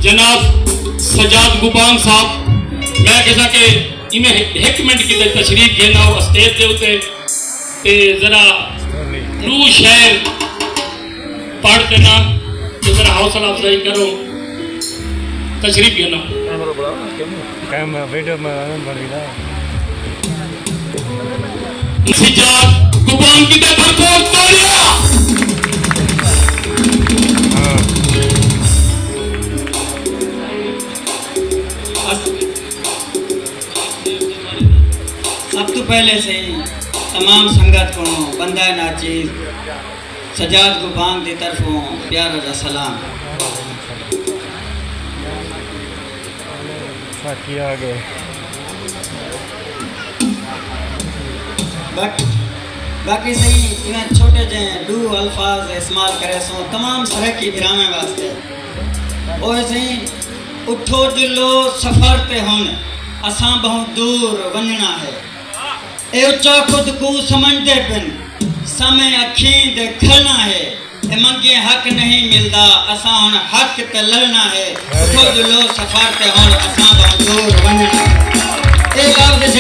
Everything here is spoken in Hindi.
जनाब सजाद गुबांग साहब मैं कैसा के इमें एक मिनट की तशरीफ देना हो स्टेज के उते ते जरा दू शेर पढ़ के ना तो जरा हौसला अफजाई करो तशरीफ देना सजाद गुबांग की भरपूर तालियां। सब तो पहले से ही तमाम संगत को बंदा नाचीज सजाद गुबांग की तरफों प्यार दा सलाम। बाकी सही इन्हें छोटे जे दू अल्फाज इस्तेमाल करे सो तमाम तरह की ड्रामे वास्ते और सही उठो दिलो सफर पे हुन असां बहुत दूर वंजना है ए उच्चा खुद को समझते पिन समय अखीं दे खलना है ए मंगे हक नहीं मिलता असां हुन हक ते लड़ना है उठो दिलो सफर पे हुन असां बहुत दूर वंजना है ए लफ्ज़